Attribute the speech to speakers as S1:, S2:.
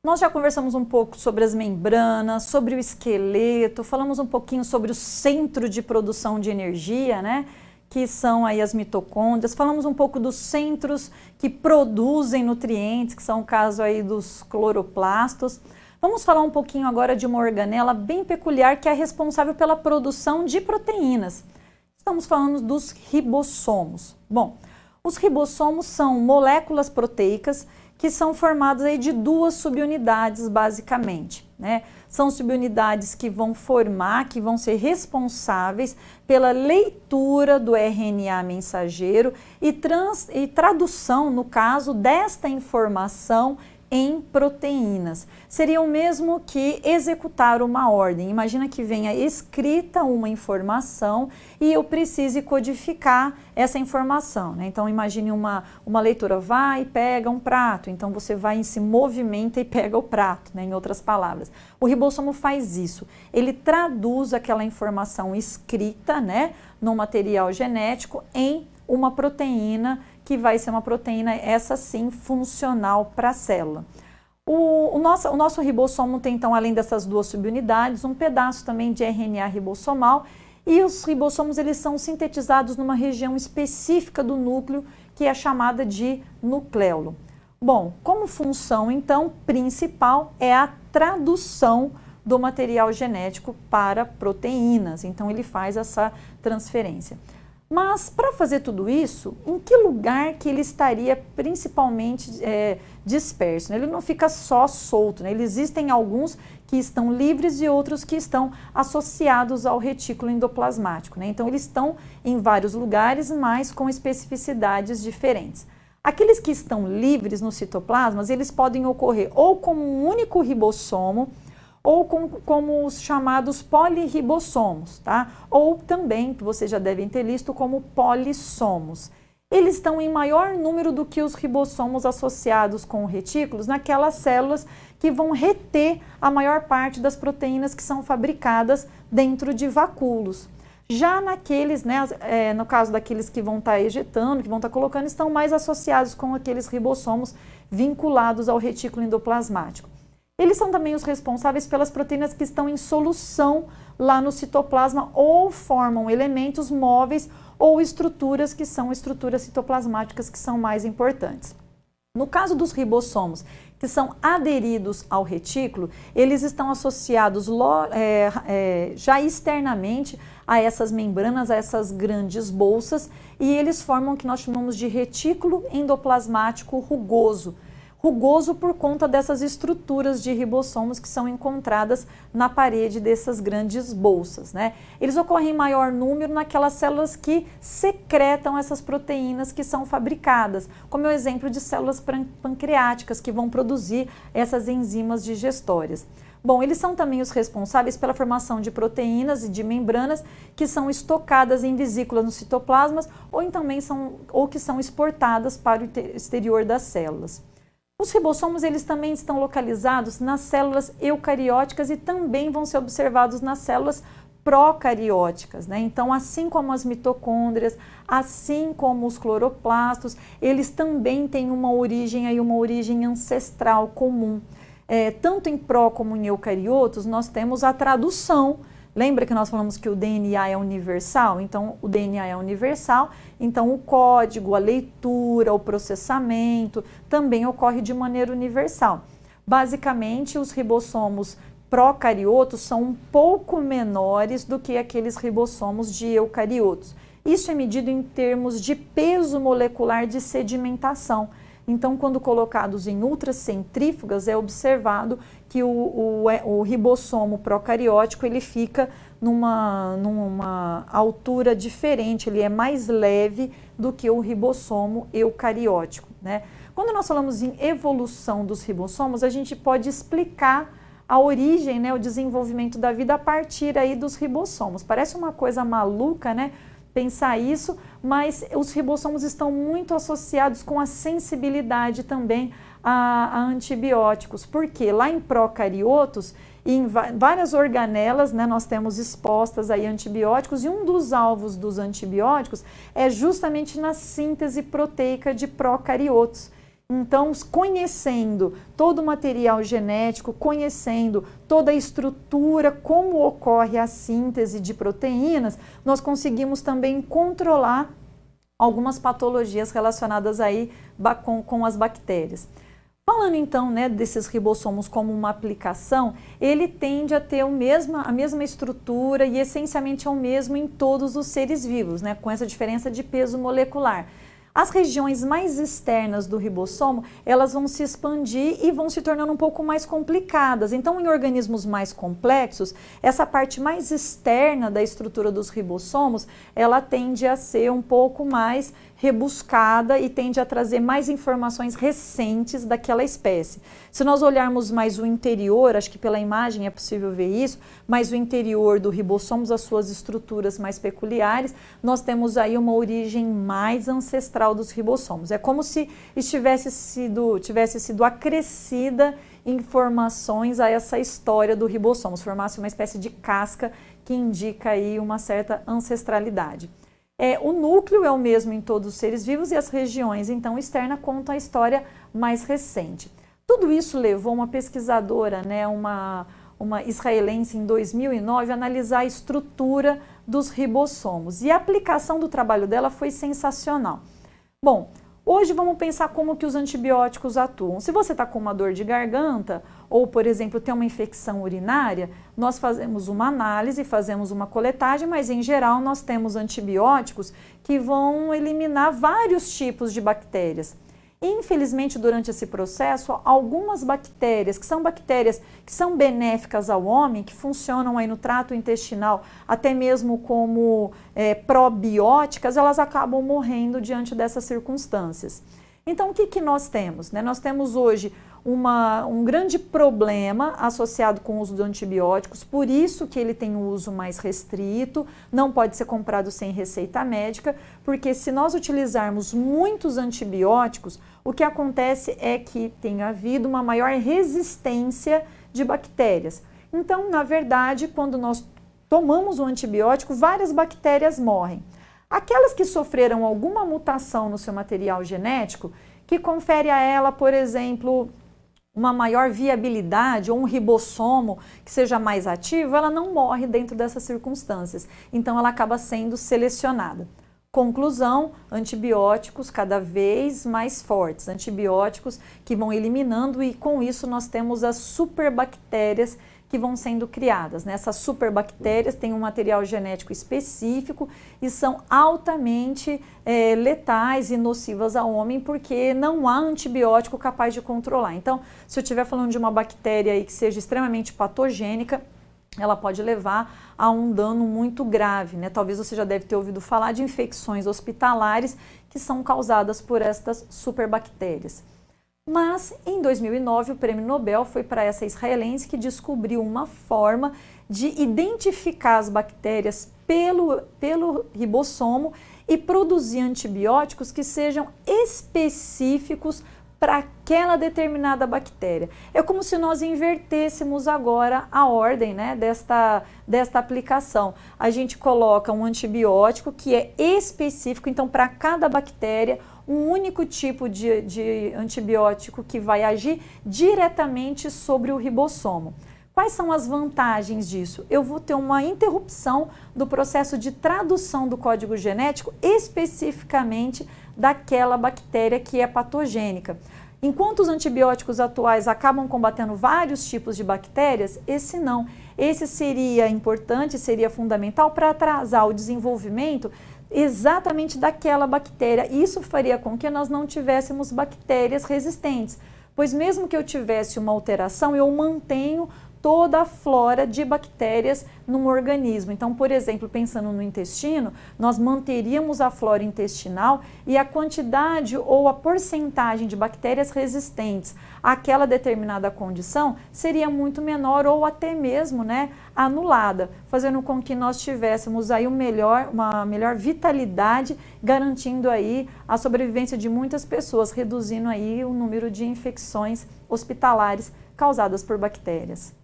S1: Nós já conversamos um pouco sobre as membranas, sobre o esqueleto, falamos um pouquinho sobre o centro de produção de energia, né? Que são aí as mitocôndrias, falamos um pouco dos centros que produzem nutrientes, que são o caso aí dos cloroplastos. Vamos falar um pouquinho agora de uma organela bem peculiar que é responsável pela produção de proteínas. Estamos falando dos ribossomos. Bom, os ribossomos são moléculas proteicas que são formadas aí de duas subunidades, basicamente, né? São subunidades que vão formar, que vão ser responsáveis pela leitura do RNA mensageiro e tradução, no caso, desta informação em proteínas. Seria o mesmo que executar uma ordem. Imagina que venha escrita uma informação e eu precise codificar essa informação, né? Então imagine uma leitura, vai e pega um prato, então você vai e se movimenta e pega o prato, né? Em outras palavras. O ribossomo faz isso, ele traduz aquela informação escrita, né, no material genético em uma proteína que vai ser uma proteína, essa sim, funcional para a célula. O nosso ribossomo tem, então, além dessas duas subunidades, um pedaço também de RNA ribossomal, e os ribossomos eles são sintetizados numa região específica do núcleo, que é chamada de nucleolo. Bom, como função, então, principal é a tradução do material genético para proteínas, então ele faz essa transferência. Mas, para fazer tudo isso, em que lugar que ele estaria principalmente disperso? Ele não fica só solto, né? Existem alguns que estão livres e outros que estão associados ao retículo endoplasmático, né? Então, eles estão em vários lugares, mas com especificidades diferentes. Aqueles que estão livres no citoplasma, eles podem ocorrer ou como um único ribossomo, ou como os chamados polirribossomos, tá? Ou também, que vocês já devem ter visto, como polissomos. Eles estão em maior número do que os ribossomos associados com retículos naquelas células que vão reter a maior parte das proteínas que são fabricadas dentro de vacúolos. Já naqueles, né, no caso daqueles que vão estar ejetando, que vão estar colocando, estão mais associados com aqueles ribossomos vinculados ao retículo endoplasmático. Eles são também os responsáveis pelas proteínas que estão em solução lá no citoplasma ou formam elementos móveis ou estruturas que são estruturas citoplasmáticas que são mais importantes. No caso dos ribossomos, que são aderidos ao retículo, eles estão associados já externamente a essas membranas, a essas grandes bolsas, e eles formam o que nós chamamos de retículo endoplasmático rugoso. Rugoso por conta dessas estruturas de ribossomos que são encontradas na parede dessas grandes bolsas, né? Eles ocorrem em maior número naquelas células que secretam essas proteínas que são fabricadas, como é o exemplo de células pancreáticas que vão produzir essas enzimas digestórias. Bom, eles são também os responsáveis pela formação de proteínas e de membranas que são estocadas em vesículas no citoplasma ou que são exportadas para o exterior das células. Os ribossomos eles também estão localizados nas células eucarióticas e também vão ser observados nas células procarióticas, né? Então, assim como as mitocôndrias, assim como os cloroplastos, eles também têm uma origem ancestral comum. Tanto em pró como em eucariotos, nós temos a tradução. Lembra que nós falamos que o DNA é universal? Então, o DNA é universal, então o código, a leitura, o processamento também ocorre de maneira universal. Basicamente, os ribossomos procariotos são um pouco menores do que aqueles ribossomos de eucariotos. Isso é medido em termos de peso molecular de sedimentação. Então, quando colocados em ultracentrífugas, é observado que o ribossomo procariótico ele fica numa altura diferente, ele é mais leve do que o ribossomo eucariótico, né? Quando nós falamos em evolução dos ribossomos, a gente pode explicar a origem, né, o desenvolvimento da vida a partir aí dos ribossomos. Parece uma coisa maluca, né? Pensar isso, mas os ribossomos estão muito associados com a sensibilidade também a antibióticos, porque lá em procariotos, em várias organelas, né, nós temos expostas aí antibióticos, e um dos alvos dos antibióticos é justamente na síntese proteica de procariotos. Então, conhecendo todo o material genético, conhecendo toda a estrutura, como ocorre a síntese de proteínas, nós conseguimos também controlar algumas patologias relacionadas aí com as bactérias. Falando então, né, desses ribossomos como uma aplicação, ele tende a ter a mesma estrutura e essencialmente é o mesmo em todos os seres vivos, né, com essa diferença de peso molecular. As regiões mais externas do ribossomo, elas vão se expandir e vão se tornando um pouco mais complicadas. Então, em organismos mais complexos, essa parte mais externa da estrutura dos ribossomos, ela tende a ser um pouco mais rebuscada e tende a trazer mais informações recentes daquela espécie. Se nós olharmos mais o interior, acho que pela imagem é possível ver isso, mas o interior do ribossomo, as suas estruturas mais peculiares, nós temos aí uma origem mais ancestral dos ribossomos. É como se tivesse sido acrescida informações a essa história do ribossomo, formasse uma espécie de casca que indica aí uma certa ancestralidade. O núcleo é o mesmo em todos os seres vivos e as regiões, então, externas contam a história mais recente. Tudo isso levou uma pesquisadora, né, uma israelense em 2009, a analisar a estrutura dos ribossomos. E a aplicação do trabalho dela foi sensacional. Bom, hoje vamos pensar como que os antibióticos atuam. Se você está com uma dor de garganta ou, por exemplo, tem uma infecção urinária, nós fazemos uma análise, fazemos uma coletagem, mas em geral nós temos antibióticos que vão eliminar vários tipos de bactérias. Infelizmente, durante esse processo, algumas bactérias que são benéficas ao homem, que funcionam aí no trato intestinal, até mesmo como probióticas, elas acabam morrendo diante dessas circunstâncias. Então, o que nós temos? Nós temos hoje um grande problema associado com o uso de antibióticos, por isso que ele tem um uso mais restrito, não pode ser comprado sem receita médica, porque se nós utilizarmos muitos antibióticos, o que acontece é que tem havido uma maior resistência de bactérias. Então, na verdade, quando nós tomamos um antibiótico, várias bactérias morrem. Aquelas que sofreram alguma mutação no seu material genético, que confere a ela, por exemplo, uma maior viabilidade ou um ribossomo que seja mais ativo, ela não morre dentro dessas circunstâncias. Então, ela acaba sendo selecionada. Conclusão, antibióticos cada vez mais fortes, antibióticos que vão eliminando e com isso nós temos as superbactérias que vão sendo criadas. Essas superbactérias têm um material genético específico e são altamente letais e nocivas ao homem porque não há antibiótico capaz de controlar. Então, se eu estiver falando de uma bactéria aí que seja extremamente patogênica, ela pode levar a um dano muito grave, Talvez você já deve ter ouvido falar de infecções hospitalares que são causadas por estas superbactérias. Mas, em 2009, o prêmio Nobel foi para essa israelense que descobriu uma forma de identificar as bactérias pelo ribossomo e produzir antibióticos que sejam específicos para aquela determinada bactéria. É como se nós invertêssemos agora a ordem desta aplicação. A gente coloca um antibiótico que é específico, então para cada bactéria, um único tipo de antibiótico que vai agir diretamente sobre o ribossomo. Quais são as vantagens disso? Eu vou ter uma interrupção do processo de tradução do código genético especificamente daquela bactéria que é patogênica. Enquanto os antibióticos atuais acabam combatendo vários tipos de bactérias, esse não. Esse seria importante, seria fundamental para atrasar o desenvolvimento exatamente daquela bactéria. Isso faria com que nós não tivéssemos bactérias resistentes, pois mesmo que eu tivesse uma alteração, eu mantenho toda a flora de bactérias num organismo. Então, por exemplo, pensando no intestino, nós manteríamos a flora intestinal e a quantidade ou a porcentagem de bactérias resistentes àquela determinada condição seria muito menor ou até mesmo anulada, fazendo com que nós tivéssemos aí uma melhor vitalidade, garantindo aí a sobrevivência de muitas pessoas, reduzindo aí o número de infecções hospitalares causadas por bactérias.